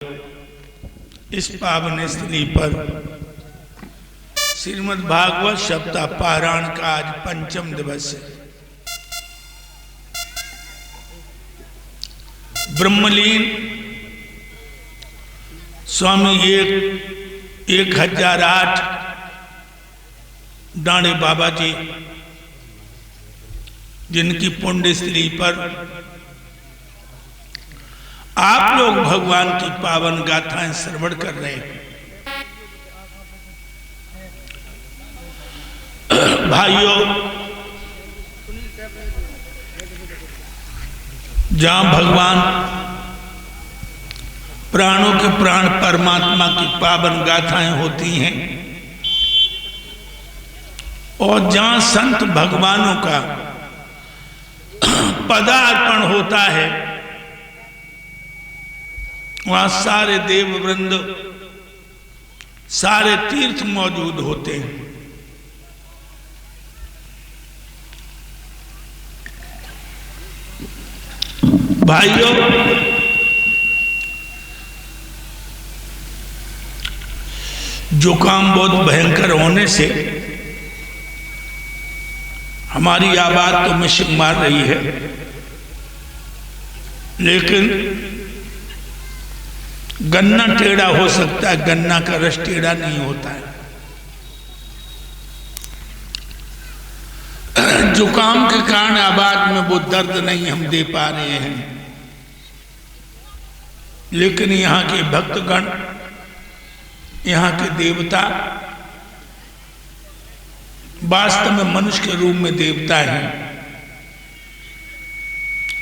इस पावन स्थली पर श्रीमद् भागवत सप्ताह पारायण का आज पंचम दिवस है। ब्रह्मलीन स्वामी 1008 डांडे बाबा जी, जिनकी पुण्य स्थली पर आप लोग भगवान की पावन गाथाएं श्रवण कर रहे हैं। भाइयों, जहां भगवान प्राणों के प्राण परमात्मा की पावन गाथाएं होती हैं और जहां संत भगवानों का पदार्पण होता है, वहां सारे देव वृंद, सारे तीर्थ मौजूद होते हैं। भाइयों, जुकाम बहुत भयंकर होने से हमारी आवाज तो मिशिक मार रही है, लेकिन गन्ना टेढ़ा हो सकता है, गन्ना का रस टेढ़ा नहीं होता है। जुकाम के कारण आवाज में वो दर्द नहीं हम दे पा रहे हैं, लेकिन यहाँ के भक्तगण, यहाँ के देवता वास्तव में मनुष्य के रूप में देवता हैं,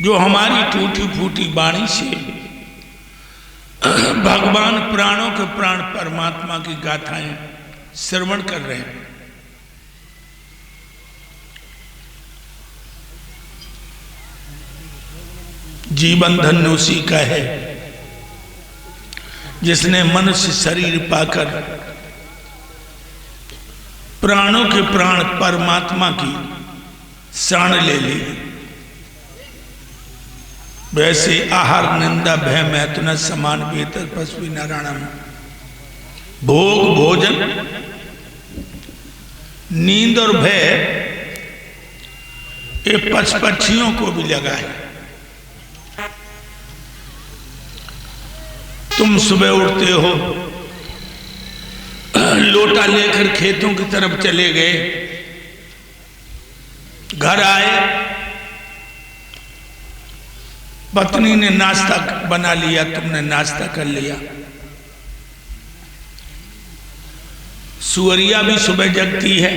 जो हमारी टूटी फूटी वाणी से भगवान प्राणों के प्राण परमात्मा की गाथाएं श्रवण कर रहे हैं। जीवन धन्य उसी का है जिसने मनुष्य शरीर पाकर प्राणों के प्राण परमात्मा की शरण ले ली। वैसे आहार निंदा भय मैथुन समान बेहतर पशु नारायणम, भोग भोजन नींद और भय ये पक्षियों को भी लगा है। तुम सुबह उठते हो, लोटा लेकर खेतों की तरफ चले गए, घर आए, पत्नी ने नाश्ता बना लिया, तुमने नाश्ता कर लिया। सुअरिया भी सुबह जगती है,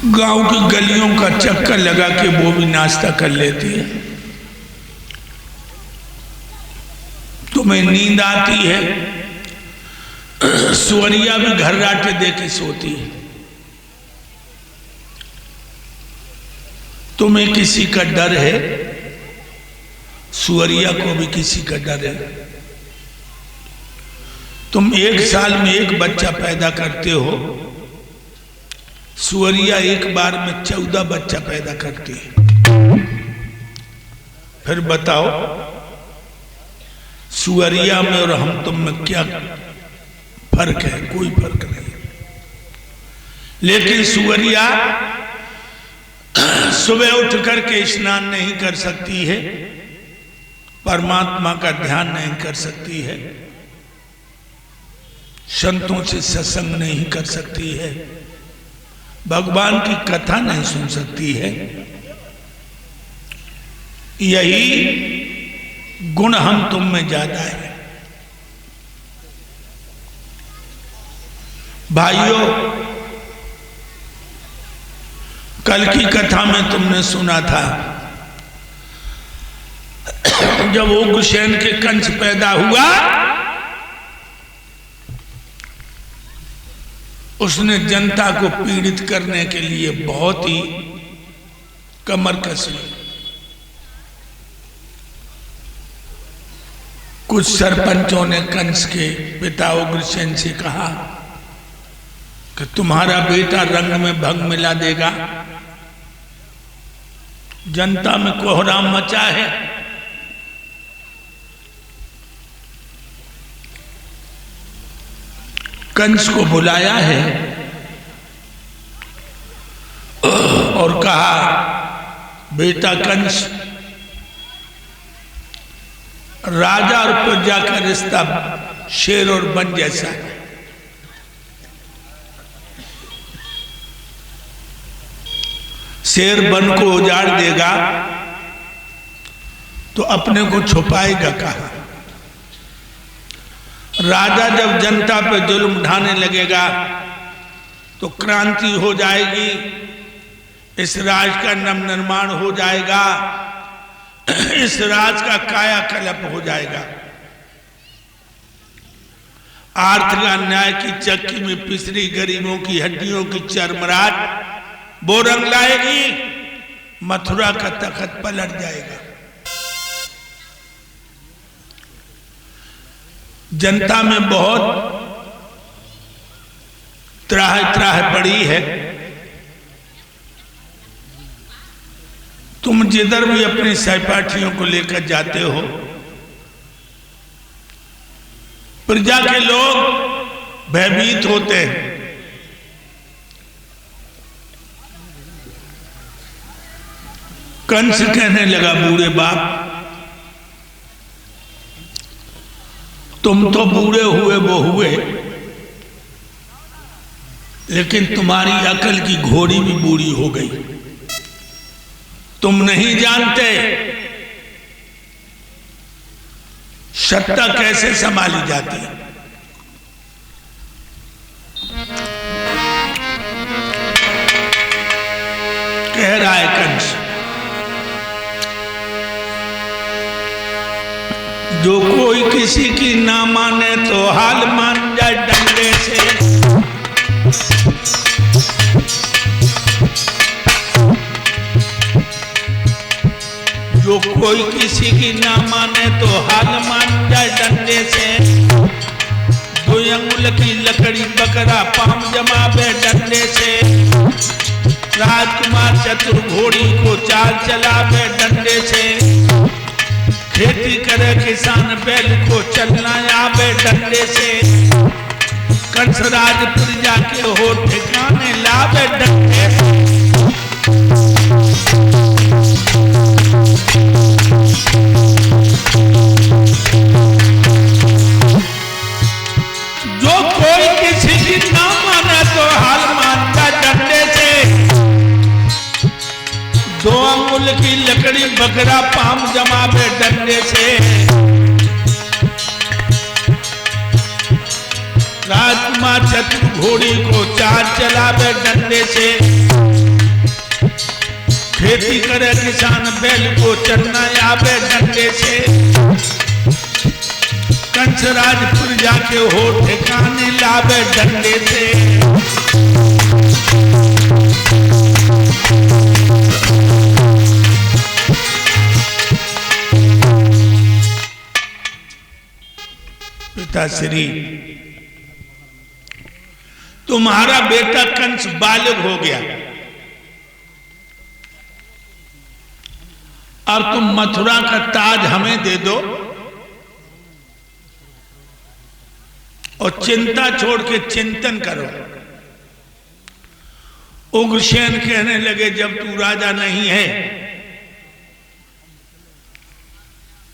गांव की गलियों का चक्कर लगा के वो भी नाश्ता कर लेती है। तुम्हें नींद आती है, सुअरिया भी घर्राटे दे के सोती है। तुम्हें किसी का डर है, सुअरिया को भी किसी का डर है। तुम एक साल में एक बच्चा पैदा करते हो, सुअरिया एक बार में 14 बच्चा पैदा करती है। फिर बताओ, सुअरिया में और हम तुम में क्या फर्क है? कोई फर्क नहीं। लेकिन सुअरिया सुबह उठ करके स्नान नहीं कर सकती है, परमात्मा का ध्यान नहीं कर सकती है, संतों से सत्संग नहीं कर सकती है, भगवान की कथा नहीं सुन सकती है। यही गुण हम तुम में ज्यादा है। भाइयों, कल की कथा में तुमने सुना था, जब उग्रसेन के कंस पैदा हुआ, उसने जनता को पीड़ित करने के लिए बहुत ही कमर कस ली। कुछ सरपंचों ने कंस के पिता उग्रसेन से कहा कि तुम्हारा बेटा रंग में भंग मिला देगा, जनता में कोहराम मचा है। कंस को बुलाया है और कहा, बेटा कंस, राजा और प्रजा का रिश्ता शेर और बन जैसा है। शेर बन को उजाड़ देगा तो अपने को छुपाएगा कहां? राजा जब जनता पे जुल्म ढाने लगेगा तो क्रांति हो जाएगी, इस राज का नवनिर्माण हो जाएगा, इस राज का कायाकल्प हो जाएगा। आर्थिक अन्याय की चक्की में पिसरी गरीबों की हड्डियों की चरमराहट वो रंग लाएगी, मथुरा का तख्त पलट जाएगा। जनता में बहुत त्राह त्राह पड़ी है। तुम जिधर भी अपने सहपाठियों को लेकर जाते हो, प्रजा के लोग भयभीत होते हैं। कंस कहने लगा, बूढ़े बाप, तुम तो बूढ़े हुए वो हुए, लेकिन तुम्हारी अकल की घोड़ी भी बूढ़ी हो गई। तुम नहीं जानते सत्ता कैसे संभाली जाती है। कह रहा है कंस, जो कोई किसी की ना माने तो हाल मान जाए डंडे से। जो कोई किसी की ना माने तो हाल मान जाए डंडे से। 2 अंगुल की लकड़ी बकरा पाम जमावे डंडे से। राजकुमार चतुर घोड़ी को चाल चलावे डंडे से। खेती करे किसान बैल को चलना आवे डंडे से। कंसराज प्रजा के हो ठिकाने लावे डंडे से। जो कोई किसी की ना माने तो हाल मानता डंडे से। 2 अंगुल की लकड़ी बकरा पाम जमावे डंडे से। राजकुमार चतुर घोड़ी को चाल चलावे डंडे से। खेती करे किसान बैल को चलना आवे डंडे से। कंसराज प्रजा के हो ठिकाने लावे डंडे से। पिताश्री, तुम्हारा बेटा कंस बालिग हो गया और तुम मथुरा का ताज हमें दे दो और चिंता छोड़ के चिंतन करो। उग्रसेन कहने लगे, जब तू राजा नहीं है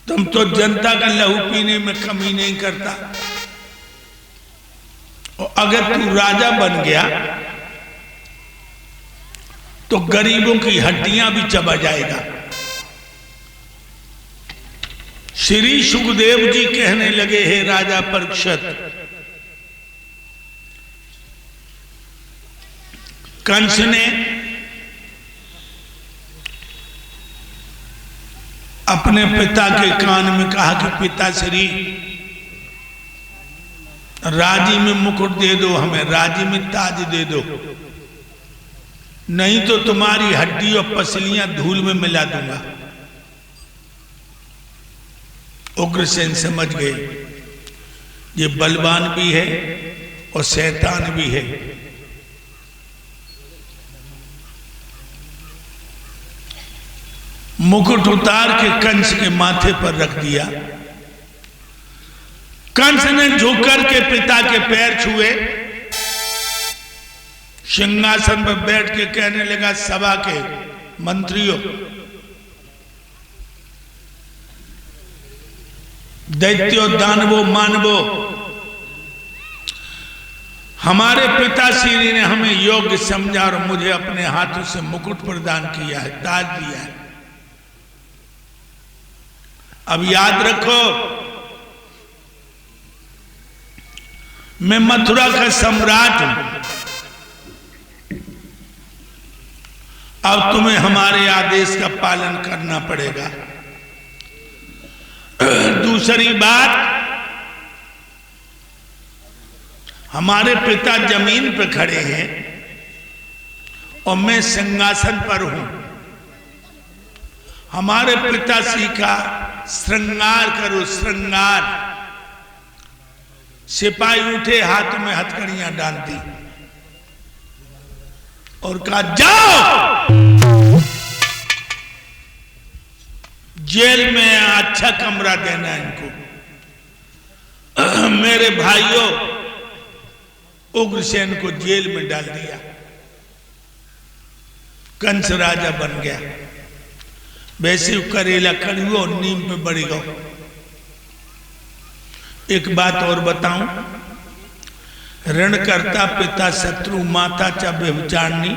तुम तो जनता का लहू पीने में कमी नहीं करता, और अगर तू राजा बन गया तो गरीबों की हड्डियां भी चबा जाएगा। श्री सुखदेव जी कहने लगे, हे राजा परीक्षित, कंस ने अपने पिता के कान में कहा कि पिताश्री, राजी में मुकुट दे दो, हमें राजी में ताज दे दो, नहीं तो तुम्हारी हड्डी और पसलियां धूल में मिला दूंगा। उग्रसेन समझ गए ये बलवान भी है और शैतान भी है। मुकुट उतार के कंस के माथे पर रख दिया। कंस ने झुककर के पिता के पैर छुए, सिंहासन पर बैठ के कहने लगा, सभा के मंत्रियों, दैत्यों, दानवों, मानवों, हमारे पिताश्री ने हमें योग्य समझा और मुझे अपने हाथों से मुकुट प्रदान किया है, ताज दिया है। अब याद रखो, मैं मथुरा का सम्राट हूं। अब तुम्हें हमारे आदेश का पालन करना पड़ेगा। दूसरी बात, हमारे पिता जमीन पर खड़े हैं और मैं सिंहासन पर हूं। हमारे पिताश्री का श्रृंगार करो, श्रृंगार। सिपाही उठे, हाथ में हथकड़ियां डाल दी और कहा, जाओ जेल में अच्छा कमरा देना इनको। मेरे भाइयों, उग्रसेन को जेल में डाल दिया। कंस राजा बन गया। वैसे करेला कड़ुओ और नीम पे बढ़ी गो। एक बात और बताऊं, ऋणकर्ता पिता शत्रु, माता च व्यभिचारिणी,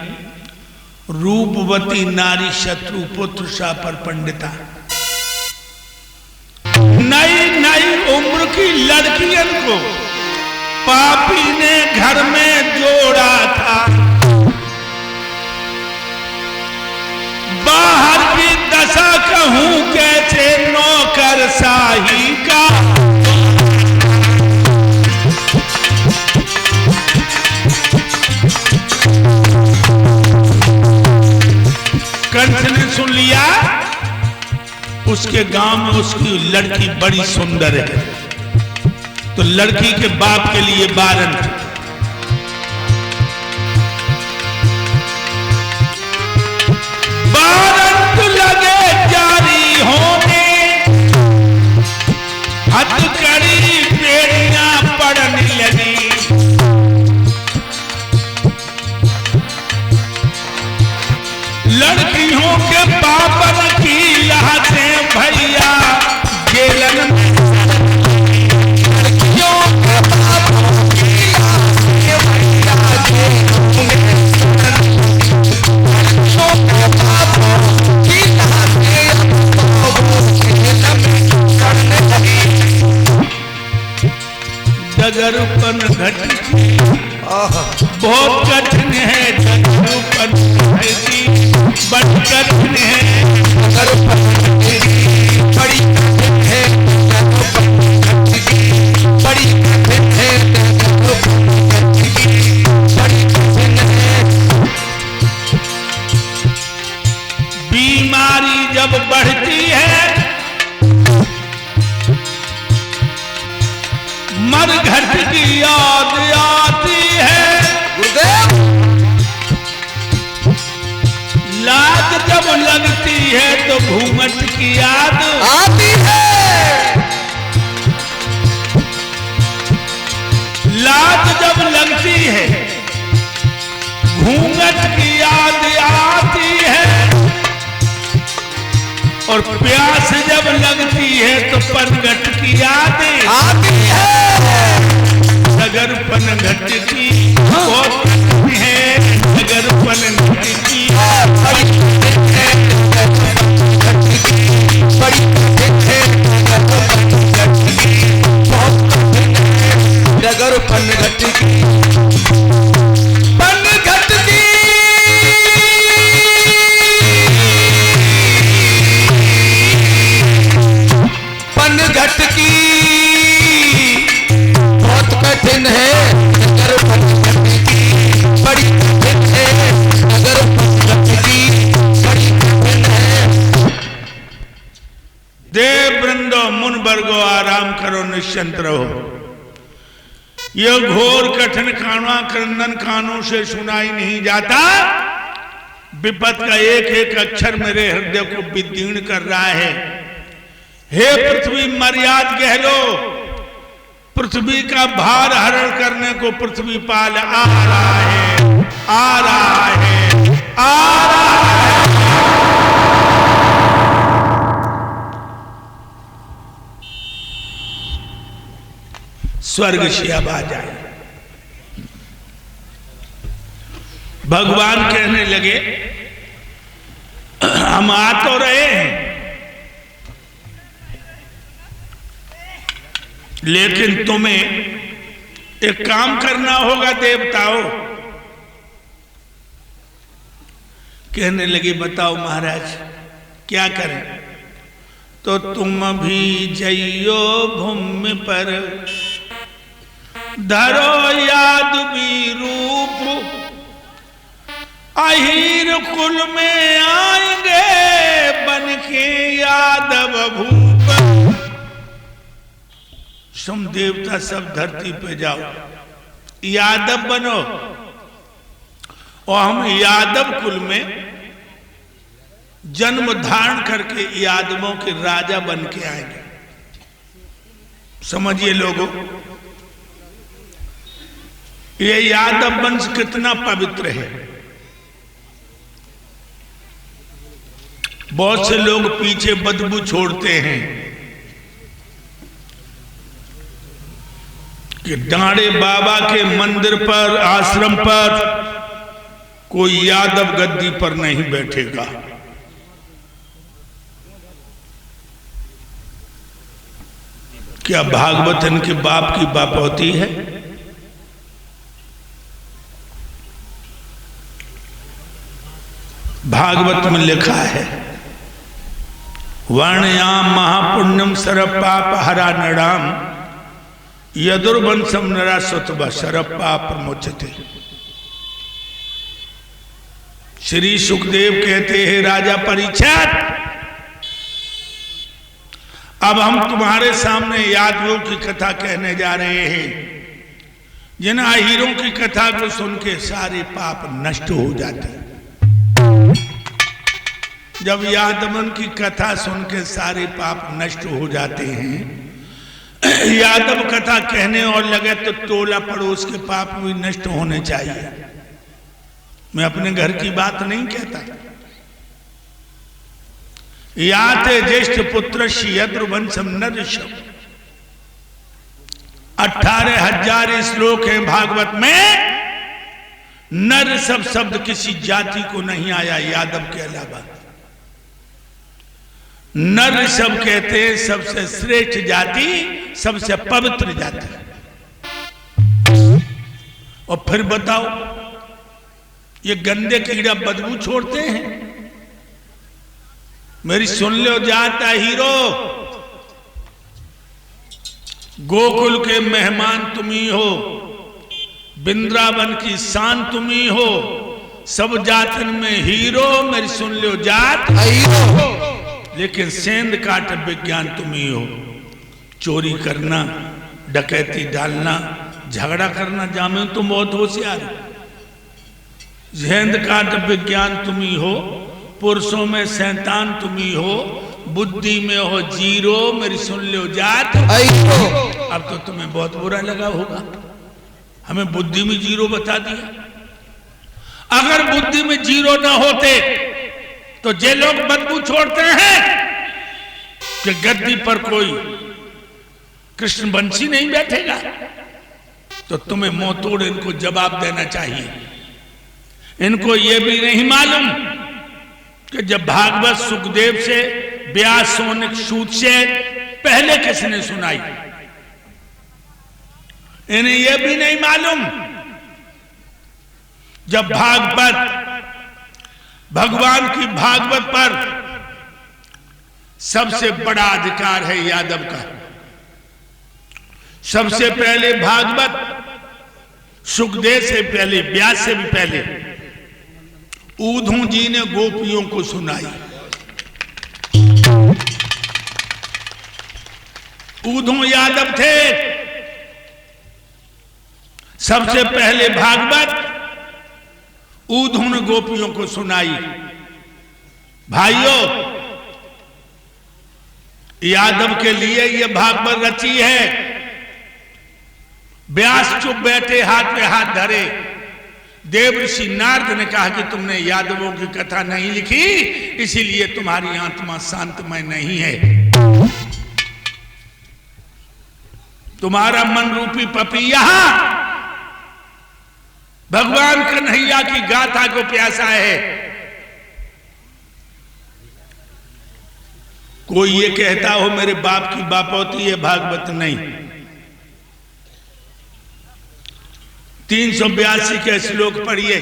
रूपवती नारी शत्रु, पुत्र सा पर पंडिता। नई नई उम्र की लड़कियों को पापी ने घर में जोड़ा था। बाहर की दशा कहूं कैसे नौकर शाही का। कंस ने सुन लिया उसके गांव में उसकी लड़की बड़ी सुंदर है, तो लड़की के बाप के लिए वारंट। वारंट लगे जारी होने, हथकड़ी बेड़ियां पड़ने लगी। लड़कियों के पापन की लहतें भैया जेलन में। डगरपन घटी बहुत कठिन है, डगरपन घटी बड़ी कठिन है। डगरपन बड़ी कठिन है, बड़ी कठिन है, बड़ी कठिन है। बीमारी जब बढ़ती है, मरघट की याद आती है। गुरुदेव, लाज जब लगती है तो घूंघट की याद आती है। लाज जब लगती है घूंघट की याद आती है, और प्यास जब लगती है तो पनघट की यादें आती है। डगरपन घट की बहुत है, डगरपन घट की बड़ी है, बड़ी है, डगरपन घट की, पन घट की। घट की बहुत कठिन है, अगर घट की बड़ी कठिन है, अगर घट की बड़ी कठिन है। देव वृंदो, मुन वर्गो, आराम करो, निश्चिंत रहो। यह घोर कठिन खाना क्रंदन कानों से सुनाई नहीं जाता। विपत का एक एक अक्षर मेरे हृदय को विदीर्ण कर रहा है। हे पृथ्वी मर्याद कह लो, पृथ्वी का भार हरण करने को पृथ्वी पाल आ रहा है, आ रहा है, आ रहा है। स्वर्ग से आवाज आई। भगवान कहने लगे हम आ तो रहे हैं, लेकिन तुम्हें एक काम करना होगा देवताओं। कहने लगे बताओ महाराज क्या करें? तो तुम भी जइयो भूमि पर, धरो याद भी रूप, अहीर कुल में आएंगे बन के यादव भूप। तुम देवता सब धरती पे जाओ, यादव बनो, और हम यादव कुल में जन्म धारण करके यादवों के राजा बन के आएंगे। समझिए लोगों, ये यादव वंश कितना पवित्र है। बहुत से लोग पीछे बदबू छोड़ते हैं कि डांडे बाबा के मंदिर पर, आश्रम पर कोई यादव गद्दी पर नहीं बैठेगा। क्या भागवत इनके बाप की बापौती है? भागवत में लिखा है वर्णयाम महापुण्यम सरप पाप हरा नराम यदुर्वंशम नरा सुतवा सरप पाप प्रमोचते। श्री सुखदेव कहते हैं राजा परीक्षित, अब हम तुम्हारे सामने यादवों की कथा कहने जा रहे हैं, जिन अहीरों की कथा को सुन के सारे पाप नष्ट हो जाते हैं। जब यादवन की कथा सुन के सारे पाप नष्ट हो जाते हैं, यादव कथा कहने और लगे तो टोला पड़ोस के पाप भी नष्ट होने चाहिए। मैं अपने घर की बात नहीं कहता। याते ज्येष्ठ पुत्र यदुर्वंशम नरषम, 18,000 श्लोक हैं भागवत में। नर सब शब्द किसी जाति को नहीं आया यादव के अलावा। नर सब कहते हैं सबसे श्रेष्ठ जाति, सबसे पवित्र जाति। और फिर बताओ, ये गंदे कीड़ा बदबू छोड़ते हैं? मेरी सुन लो जाता हीरो, गोकुल के मेहमान तुम्ही हो, वृंदावन की शान तुम्ही हो, सब जातन में हीरो। मेरी सुन लो जात हीरो, लेकिन सेंध काट विज्ञान तुम्ही हो। चोरी करना, डकैती डालना, झगड़ा करना जामे तुम बहुत होशियार। सेंध काट विज्ञान तुम्ही हो, पुरुषों में शैतान तुम्ही हो, बुद्धि में हो जीरो। मेरी सुन लो जात। अब तो तुम्हें बहुत बुरा लगा होगा, हमें बुद्धि में जीरो बता दिया। अगर बुद्धि में जीरो ना होते तो जे लोग बदबू छोड़ते हैं कि गद्दी पर कोई कृष्ण वंशी नहीं बैठेगा, तो तुम्हें मुंह तोड़ इनको जवाब देना चाहिए। इनको यह भी नहीं मालूम कि जब भागवत सुखदेव से, व्यास सौनक सूत से पहले किसने सुनाई। इन्हें यह भी नहीं मालूम जब भागवत, भगवान की भागवत पर सबसे बड़ा अधिकार है यादव का। सबसे पहले भागवत सुखदेव से पहले, व्यास से भी पहले ऊधू जी ने गोपियों को सुनाई। ऊधू यादव थे। सबसे पहले भागवत ऊधुन गोपियों को सुनाई। भाइयों, यादव के लिए यह भागवत रची है। व्यास चुप बैठे, हाथ पे हाथ धरे। देवर्षि नारद ने कहा कि तुमने यादवों की कथा नहीं लिखी, इसीलिए तुम्हारी आत्मा शांतमय नहीं है। तुम्हारा मन रूपी पपीहा भगवान कन्हैया की गाथा को प्यासा है। कोई ये कहता हो मेरे बाप की बापौती है, भागवत नहीं। 382 के श्लोक पढ़िए,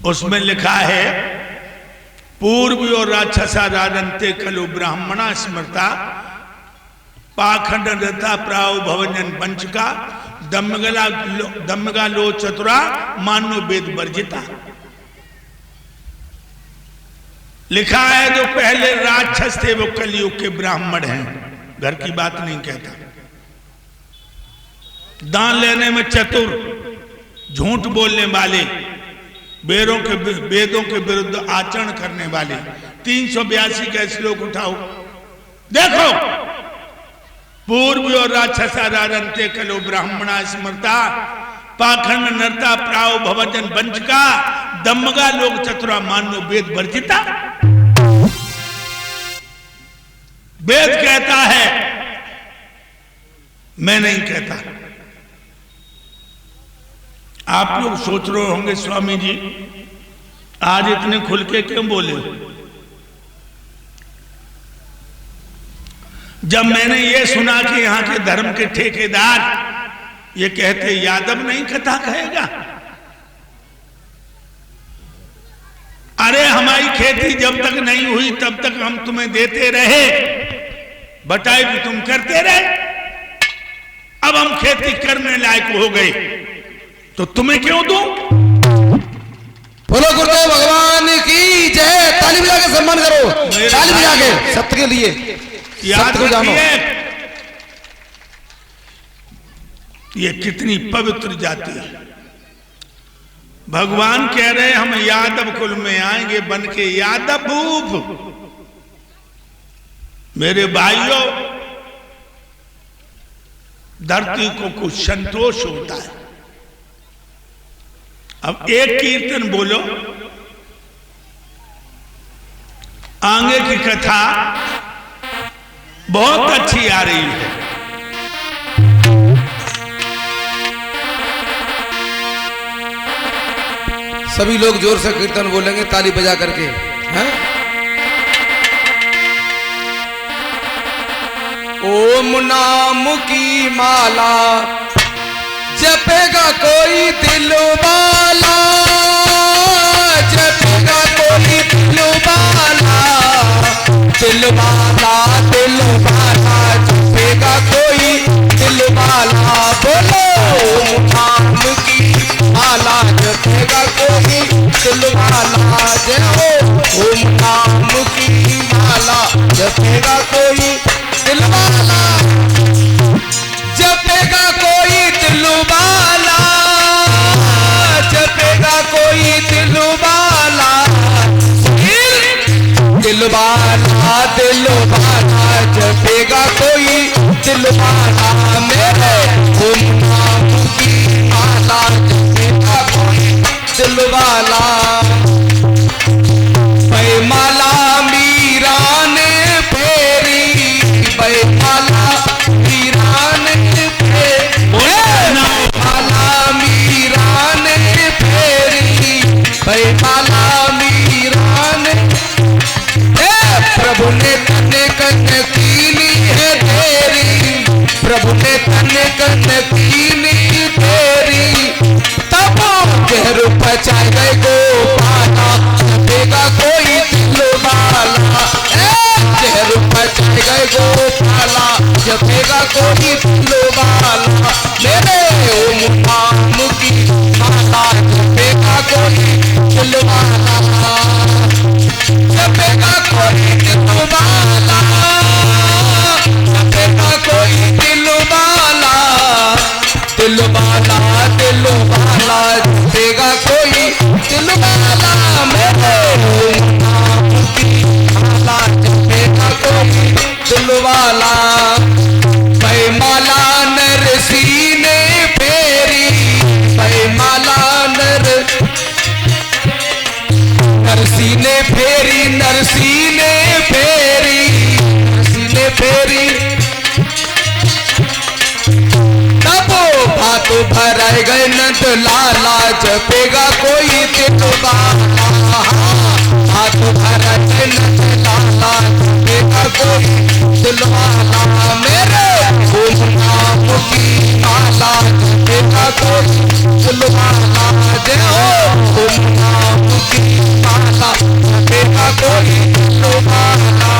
उसमें लिखा है पूर्व और राक्षसा राजन्ते खलु ब्राह्मणा स्मृता पाखंड रता प्राव भवजन पंचका दमगा लो चतुरा मानो वेद वर्जिता। लिखा है जो पहले राक्षस थे वो कलयुग के ब्राह्मण हैं। घर की बात नहीं कहता। दान लेने में चतुर, झूठ बोलने वाले, वेदों के विरुद्ध आचरण करने वाले। 382 का श्लोक उठाओ, देखो। पूर्व और राक्षसा राजन्ते कलो ब्राह्मणा स्मृता पाखंड नरता प्राव भवजन वंचका दमगा लोक चतुरा मानो वेद वर्जिता। वेद कहता है, मैं नहीं कहता। आप लोग सोच रहे होंगे स्वामी जी आज इतने खुल के क्यों बोले। जब मैंने ये सुना कि यहां के धर्म के ठेकेदार ये कहते यादव नहीं कथा कहेगा। अरे हमारी खेती जब तक नहीं हुई तब तक हम तुम्हें देते रहे, बटाई भी तुम करते रहे। अब हम खेती करने लायक हो गए तो तुम्हें क्यों दूं? बोलो गुरुदेव भगवान की जय। ताली बजा के सम्मान करो, ताली बजा के सत्य के लिए। याद रखिए ये कितनी पवित्र जाति है। भगवान कह रहे हम यादव कुल में आएंगे बन के यादव भूप। मेरे भाइयों, धरती को कुछ संतोष होता है। अब एक कीर्तन बोलो, आगे की कथा बहुत अच्छी आ रही है। सभी लोग जोर से कीर्तन बोलेंगे ताली बजा करके, हैं? ओम नाम की माला जपेगा कोई दिल वाला, जपेगा कोई दिल वाला, दिल वाला दिल वाला, जपेगा कोई दिल वाला। बोलो ओम नाम की माला जपेगा कोई दिल वाला। जय हो ओम नाम की माला जपेगा कोई दिल वाला, जपेगा कोई दिल वाला, जपेगा कोई दिल वाला, दिल वाला दिल वाला, जपेगा कोई दिल वाला। मेरे ओम नाम की माला जपेगा कोई दिल वाला। बैमाला मीरा ने फेरी, बैमाला मीरा ने फेरी, बैमाला मीरा ने फेरी, बैमाला मीरा ने। प्रभु ने तन कन कीनी है तेरी, प्रभु ने तन कन कीनी तेरी, तब गहर पचाए गए गोपाला, जपेगा कोई दिल वाला। गहर पचाए गए गोपाला, जपेगा कोई दिल वाला। मेरे ओम नाम की माला जपेगा कोई दिल वाला, जपेगा कोई दिल वाला, जपेगा कोई दिल वाला, दिल वाला दिल वाला। वाला। बैमाला नरसी ने फेरी, बैमाला नरसी ने फेरी, नरसी ने फेरी, नरसी ने फेरी। भातो भराए गए नंद लाला, जपेगा कोई दिल वाला। भातो भराए गए नंद लाला, जपेगा कोई दिल वाला। मेरे ओम नाम की माला, जपेगा कोई दिल वाला। जय हो ओम नाम की माला, जपेगा कोई दिल वाला।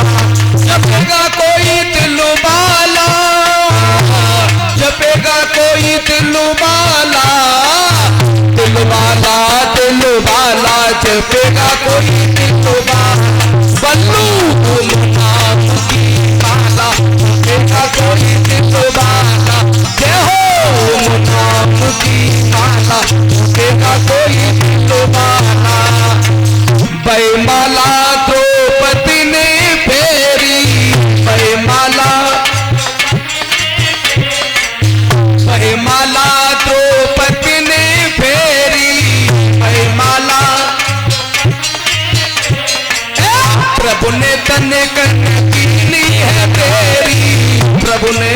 जपेगा कोई दिल वाला, जपेगा कोई दिल वाला। दिल वाला, दिल वाला, जपेगा कोई दिल वाला। बल्लू ओम नाम की माला, जपेगा कोई दिल वाला। जय हो ओम नाम की माला, जपेगा कोई दिल वाला। बैमाला द्रौपदी ने फेरी, बैमाला, बैमाला द्रौपदी ने फेरी, बैमाला। प्रभु ने तने कीनी है तेरी, प्रभु ने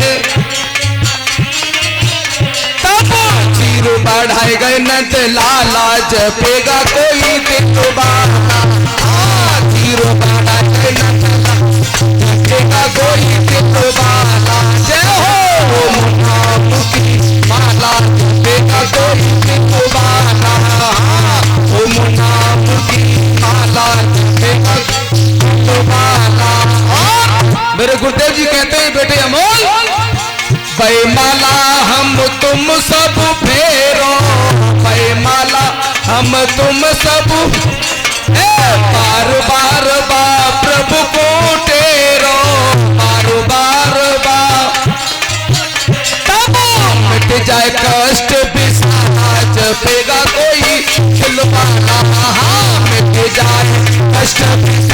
तब चीर बढ़ाए गए नंद लाला, जपेगा कोई दिल वाला। चीर बढ़ाए गए नंद लाला, जपेगा कोई दिल वाला। जय हो ओम नाम की माला, जपेगा कोई दिल वाला। ओम नाम की माला, जपेगा दिल वाला। मेरे गुरुदेव जी कहते हैं बेटे अमोल, बैमाला हम तुम सब फेरो, बैमाला हम तुम सब बार बार बा प्रभु को टेरो, बार बार बा। तब मिट जाए कष्ट बिसारा, जपेगा कोई दिल वाला। मिट जाए कष्ट बिसारा,